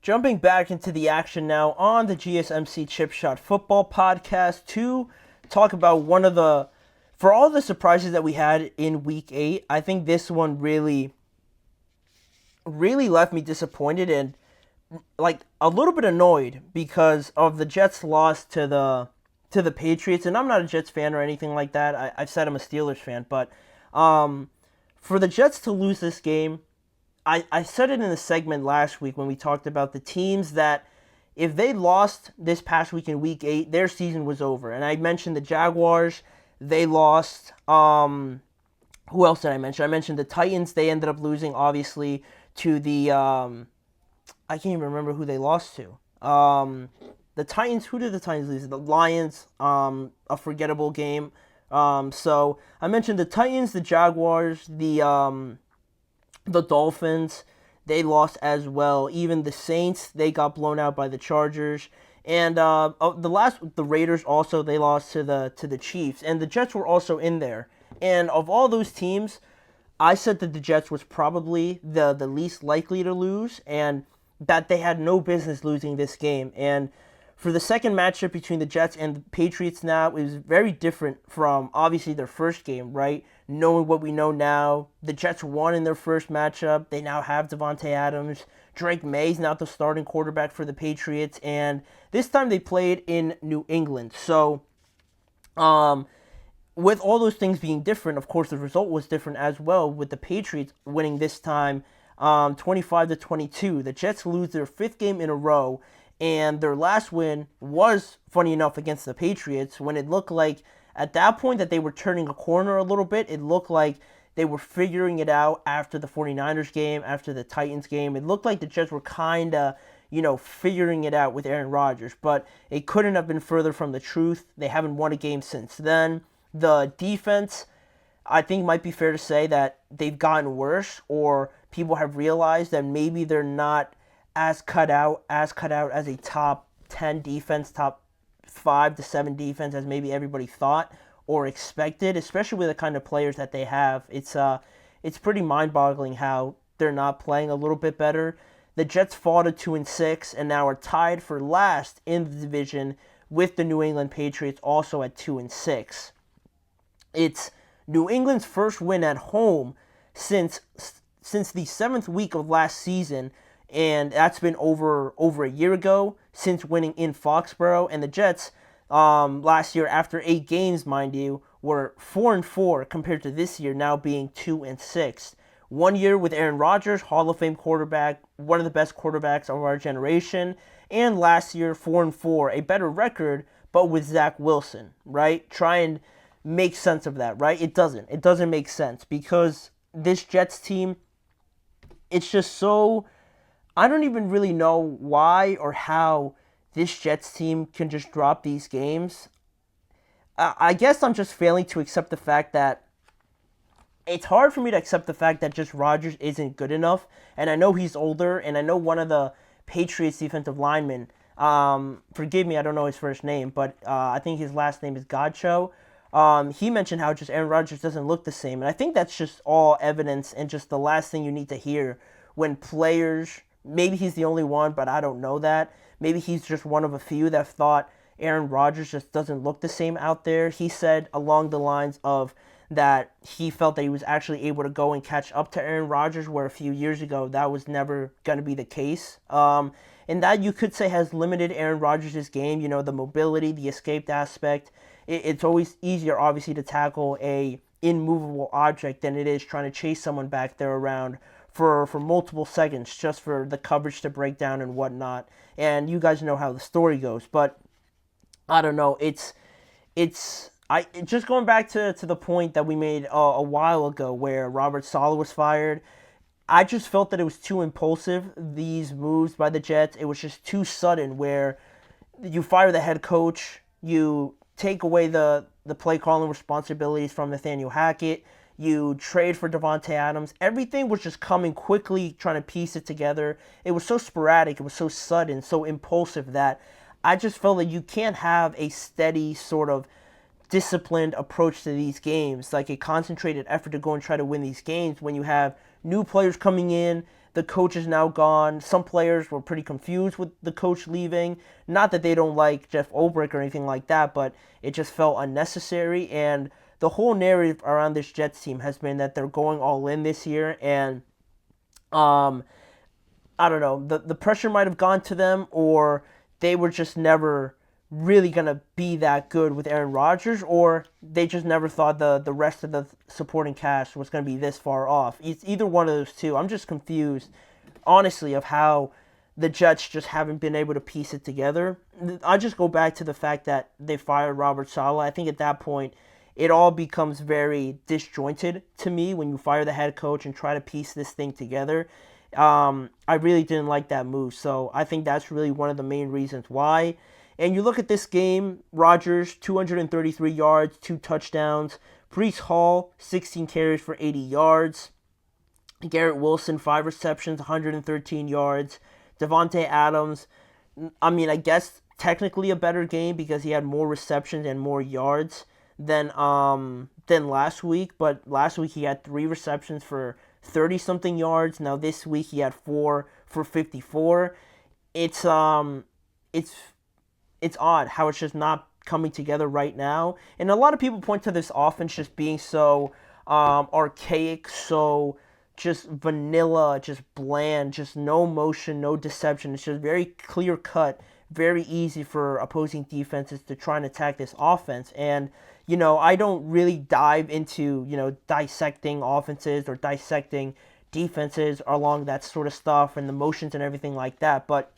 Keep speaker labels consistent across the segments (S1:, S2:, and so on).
S1: Jumping back into the action now on the GSMC Chip Shot Football Podcast to talk about for all the surprises that we had in Week 8, I think this one really left me disappointed and like a little bit annoyed because of the Jets' loss to the Patriots. And I'm not a Jets fan or anything like that. I've said I'm a Steelers fan, but for the Jets to lose this game, I said it in the segment last week when we talked about the teams that if they lost this past week in Week 8, their season was over. And I mentioned the Jaguars. They lost. Who else did I mention? I mentioned the Titans. They ended up losing, obviously, to the... I can't even remember who they lost to. The Titans, who did the Titans lose? The Lions, a forgettable game. So I mentioned the Titans, the Jaguars, the Dolphins, they lost as well. Even the Saints, they got blown out by the Chargers. And the Raiders also, they lost to the Chiefs. And the Jets were also in there. And of all those teams, I said that the Jets was probably the least likely to lose and that they had no business losing this game. And for the second matchup between the Jets and the Patriots now, it was very different from obviously their first game, right? Knowing what we know now, the Jets won in their first matchup. They now have Davante Adams. Drake May's now the starting quarterback for the Patriots. And this time they played in New England. So, with all those things being different, of course, the result was different as well with the Patriots winning this time 25-22. The Jets lose their fifth game in a row. And their last win was, funny enough, against the Patriots when it looked like at that point that they were turning a corner a little bit. It looked like they were figuring it out after the 49ers game, after the Titans game. It looked like the Jets were kind of, figuring it out with Aaron Rodgers. But it couldn't have been further from the truth. They haven't won a game since then. The defense, I think might be fair to say that they've gotten worse, or people have realized that maybe they're not as cut out as a top 10 defense, top 5 to 7 defense as maybe everybody thought or expected, especially with the kind of players that they have. It's pretty mind-boggling how they're not playing a little bit better. The Jets fall to 2-6 and now are tied for last in the division with the New England Patriots also at 2-6. It's New England's first win at home since the 7th week of last season. And that's been over a year ago since winning in Foxborough. And the Jets last year, after 8 games, mind you, were 4-4 compared to this year now being 2-6. 1 year with Aaron Rodgers, Hall of Fame quarterback, one of the best quarterbacks of our generation. And last year, 4-4, a better record, but with Zach Wilson, right? Try and make sense of that, right? It doesn't make sense because this Jets team, it's just so... I don't even really know why or how this Jets team can just drop these games. I guess I'm just failing to accept the fact that it's hard for me to accept the fact that just Rodgers isn't good enough. And I know he's older, and I know one of the Patriots defensive linemen, forgive me, I don't know his first name, but I think his last name is Godcho. He mentioned how just Aaron Rodgers doesn't look the same. And I think that's just all evidence and just the last thing you need to hear when players... Maybe he's the only one, but I don't know that. Maybe he's just one of a few that thought Aaron Rodgers just doesn't look the same out there. He said along the lines of that he felt that he was actually able to go and catch up to Aaron Rodgers, where a few years ago that was never going to be the case. And that you could say has limited Aaron Rodgers' game, the mobility, the escaped aspect. It's always easier, obviously, to tackle a immovable object than it is trying to chase someone back there around for multiple seconds just for the coverage to break down and whatnot. And you guys know how the story goes. But I don't know. It's just going back to the point that we made a while ago where Robert Saleh was fired. I just felt that it was too impulsive, these moves by the Jets. It was just too sudden where you fire the head coach, you take away the play calling responsibilities from Nathaniel Hackett, you trade for Davante Adams. Everything was just coming quickly, trying to piece it together. It was so sporadic, it was so sudden, so impulsive that I just felt that you can't have a steady sort of disciplined approach to these games, like a concentrated effort to go and try to win these games when you have new players coming in the coach is now gone. Some players were pretty confused with the coach leaving. Not that they don't like Jeff Ulbrich or anything like that, but it just felt unnecessary. And the whole narrative around this Jets team has been that they're going all in this year, and I don't know, the pressure might have gone to them, or they were just never really going to be that good with Aaron Rodgers, or they just never thought the rest of the supporting cast was going to be this far off. It's either one of those two. I'm just confused, honestly, of how the Jets just haven't been able to piece it together. I just go back to the fact that they fired Robert Saleh. I think at that point, it all becomes very disjointed to me when you fire the head coach and try to piece this thing together. I really didn't like that move, so I think that's really one of the main reasons why. And you look at this game, Rodgers, 233 yards, 2 touchdowns. Breece Hall, 16 carries for 80 yards. Garrett Wilson, 5 receptions, 113 yards. Devontae Adams, I mean, I guess technically a better game because he had more receptions and more yards than last week. But last week he had 3 receptions for 30-something yards. Now this week he had 4 for 54. It's odd how it's just not coming together right now. And a lot of people point to this offense just being so archaic, so just vanilla, just bland, just no motion, no deception. It's just very clear cut, very easy for opposing defenses to try and attack this offense. And, you know, I don't really dive into, you know, dissecting offenses or dissecting defenses along that sort of stuff and the motions and everything like that. But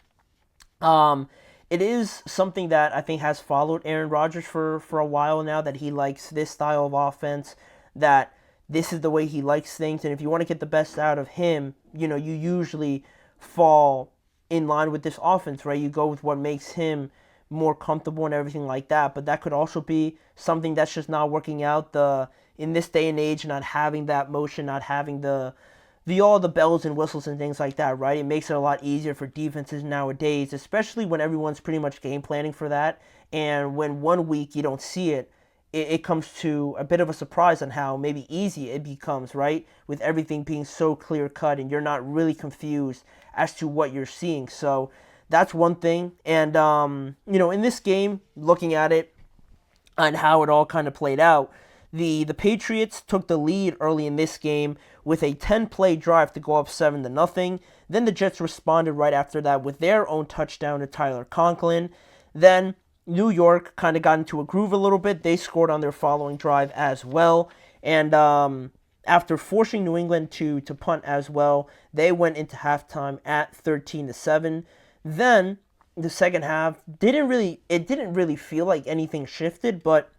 S1: it is something that I think has followed Aaron Rodgers for a while now, that he likes this style of offense, that this is the way he likes things. And if you want to get the best out of him, you know, you usually fall in line with this offense, right? You go with what makes him more comfortable and everything like that. But that could also be something that's just not working out in this day and age, not having that motion, not having all the bells and whistles and things like that, right? It makes it a lot easier for defenses nowadays, especially when everyone's pretty much game planning for that. And when one week you don't see it, it comes to a bit of a surprise on how maybe easy it becomes, right? With everything being so clear cut and you're not really confused as to what you're seeing. So that's one thing. And, you know, in this game, looking at it and how it all kind of played out, the Patriots took the lead early in this game with a 10-play drive to go up 7-0. Then the Jets responded right after that with their own touchdown to Tyler Conklin. Then New York kind of got into a groove a little bit. They scored on their following drive as well. And after forcing New England to punt as well, they went into halftime at 13-7. Then the second half didn't really feel like anything shifted, but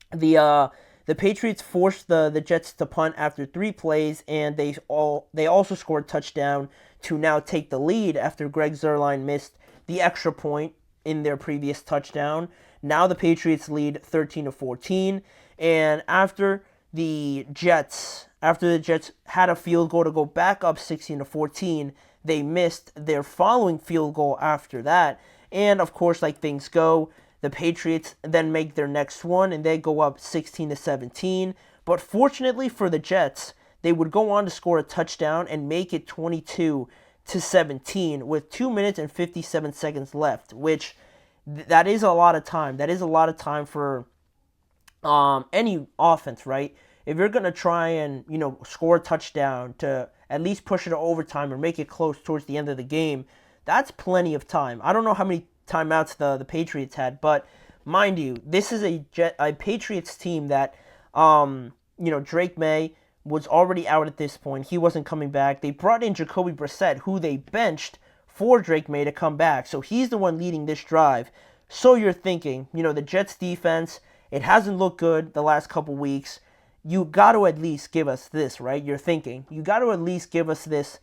S1: the Patriots forced the Jets to punt after 3 plays, and they also scored a touchdown to now take the lead after Greg Zuerlein missed the extra point in their previous touchdown. Now the Patriots lead 13-14, and after the Jets had a field goal to go back up 16-14, they missed their following field goal after that. And of course, like things go, the Patriots then make their next one, and they go up 16-17. But fortunately for the Jets, they would go on to score a touchdown and make it 22-17 with 2 minutes and 57 seconds left, which that is a lot of time. That is a lot of time for any offense, right? If you're going to try and, you know, score a touchdown to at least push it to overtime or make it close towards the end of the game, that's plenty of time. I don't know how many timeouts the Patriots had, but mind you, this is a Patriots team that, you know, Drake May was already out at this point. He wasn't coming back. They brought in Jacoby Brissett, who they benched for Drake May to come back. So he's the one leading this drive. So you're thinking, you know, the Jets defense, it hasn't looked good the last couple weeks. You got to at least give us this, right? You're thinking, you got to at least give us this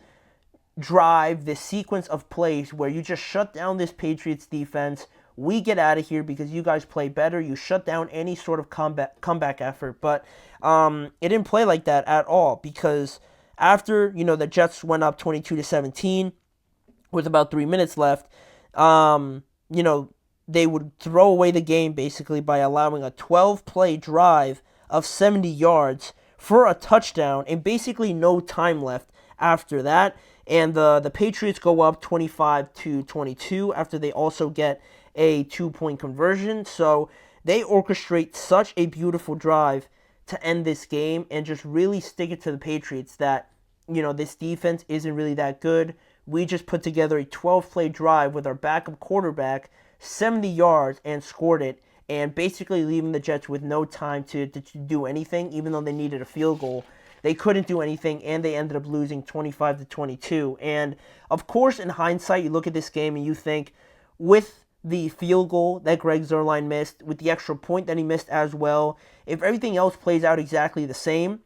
S1: drive, this sequence of plays where you just shut down this Patriots defense. We get out of here because you guys play better. You shut down any sort of comeback effort. But it didn't play like that at all, because after, you know, the Jets went up 22-17 with about 3 minutes left, you know, they would throw away the game basically by allowing a 12-play drive of 70 yards for a touchdown and basically no time left after that. And the Patriots go up 25-22 after they also get a 2-point conversion. So they orchestrate such a beautiful drive to end this game and just really stick it to the Patriots that, this defense isn't really that good. We just put together a 12-play drive with our backup quarterback, 70 yards, and scored it, and basically leaving the Jets with no time to do anything, even though they needed a field goal. They couldn't do anything, and they ended up losing 25-22. And, of course, in hindsight, you look at this game and you think, with the field goal that Greg Zuerlein missed, with the extra point that he missed as well, if everything else plays out exactly the same,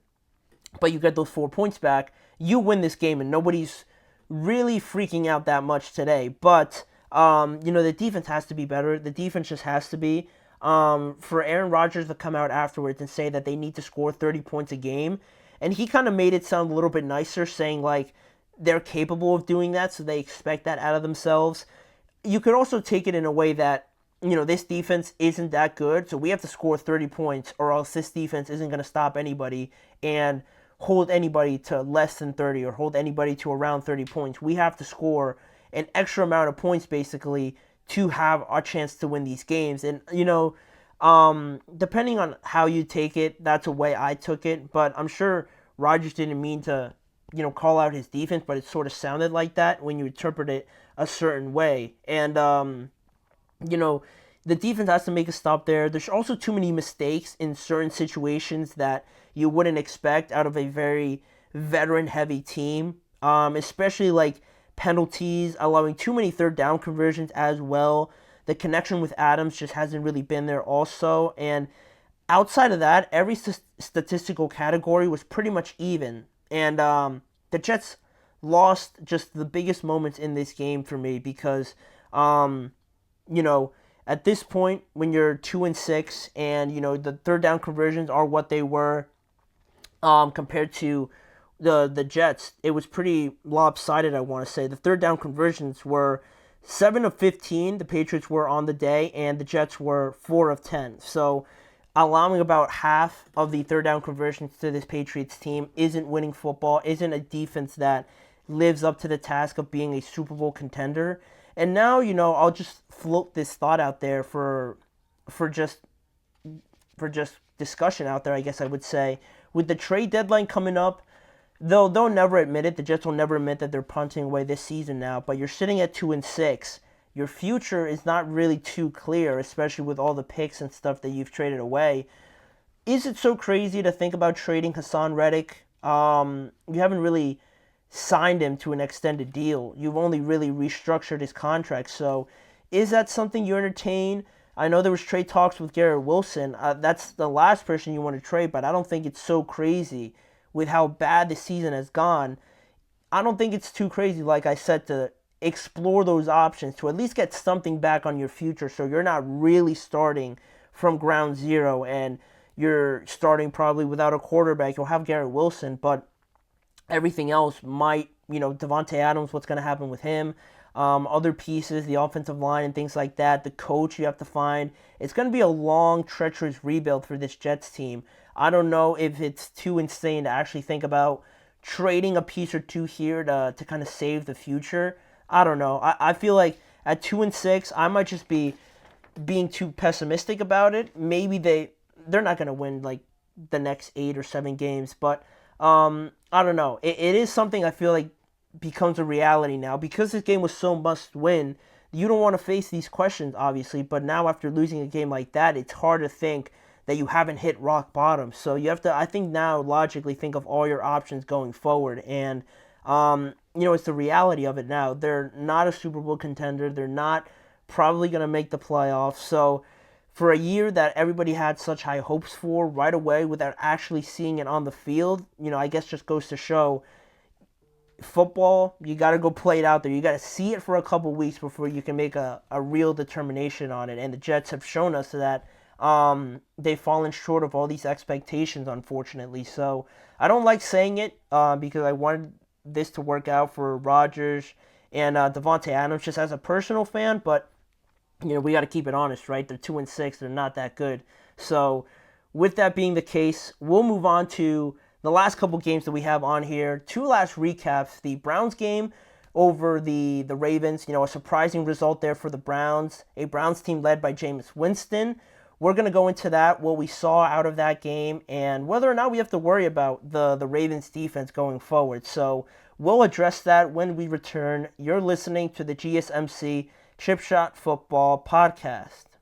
S1: but you get those 4 points back, you win this game, and nobody's really freaking out that much today. But, the defense has to be better. The defense just has to be. For Aaron Rodgers to come out afterwards and say that they need to score 30 points a game, and he kind of made it sound a little bit nicer, saying like they're capable of doing that, so they expect that out of themselves. You could also take it in a way that, this defense isn't that good, so we have to score 30 points or else this defense isn't going to stop anybody and hold anybody to less than 30 or hold anybody to around 30 points. We have to score an extra amount of points basically to have a chance to win these games. And, depending on how you take it, that's a way I took it. But I'm sure Rodgers didn't mean to, call out his defense, but it sort of sounded like that when you interpret it a certain way. And, the defense has to make a stop there. There's also too many mistakes in certain situations that you wouldn't expect out of a very veteran-heavy team, especially like penalties, allowing too many third down conversions as well. The connection with Adams just hasn't really been there also. And outside of that, every statistical category was pretty much even. And the Jets lost just the biggest moments in this game for me because, at this point, when you're 2-6 and, the third down conversions are what they were compared to the Jets, it was pretty lopsided, I want to say. The third down conversions were 7 of 15, the Patriots were on the day, and the Jets were 4 of 10. So allowing about half of the third down conversions to this Patriots team isn't winning football, isn't a defense that lives up to the task of being a Super Bowl contender. And now, I'll just float this thought out there for just discussion out there, I guess I would say. With the trade deadline coming up, they'll never admit it. The Jets will never admit that they're punting away this season now. But you're sitting at 2-6. Your future is not really too clear, especially with all the picks and stuff that you've traded away. Is it so crazy to think about trading Hassan Reddick? You haven't really signed him to an extended deal. You've only really restructured his contract. So is that something you entertain? I know there was trade talks with Garrett Wilson. That's the last person you want to trade, but I don't think it's so crazy with how bad the season has gone. I don't think it's too crazy, like I said, to explore those options to at least get something back on your future so you're not really starting from ground zero and you're starting probably without a quarterback. You'll have Garrett Wilson, but everything else might, Devontae Adams, what's going to happen with him? Other pieces, the offensive line and things like that, the coach you have to find. It's going to be a long, treacherous rebuild for this Jets team. I don't know if it's too insane to actually think about trading a piece or two here to kind of save the future. I don't know. I feel like at 2-6, I might just be being too pessimistic about it. Maybe they're not going to win like the next 8 or 7 games, but I don't know. It is something I feel like becomes a reality now because this game was so must win. You don't want to face these questions, obviously, but now after losing a game like that, it's hard to think that you haven't hit rock bottom. So you have to, I think now, logically think of all your options going forward. And, it's the reality of it now. They're not a Super Bowl contender. They're not probably going to make the playoffs. So for a year that everybody had such high hopes for right away without actually seeing it on the field, I guess just goes to show football, you got to go play it out there. You got to see it for a couple weeks before you can make a real determination on it. And the Jets have shown us that they've fallen short of all these expectations, unfortunately. So I don't like saying it because I wanted this to work out for Rodgers and Devontae Adams just as a personal fan. But, we got to keep it honest, right? They're 2-6. They're not that good. So with that being the case, we'll move on to the last couple games that we have on here. Two last recaps. The Browns game over the Ravens. A surprising result there for the Browns. A Browns team led by Jameis Winston. We're going to go into that, what we saw out of that game, and whether or not we have to worry about the Ravens defense going forward. So we'll address that when we return. You're listening to the GSMC Chip Shot Football Podcast.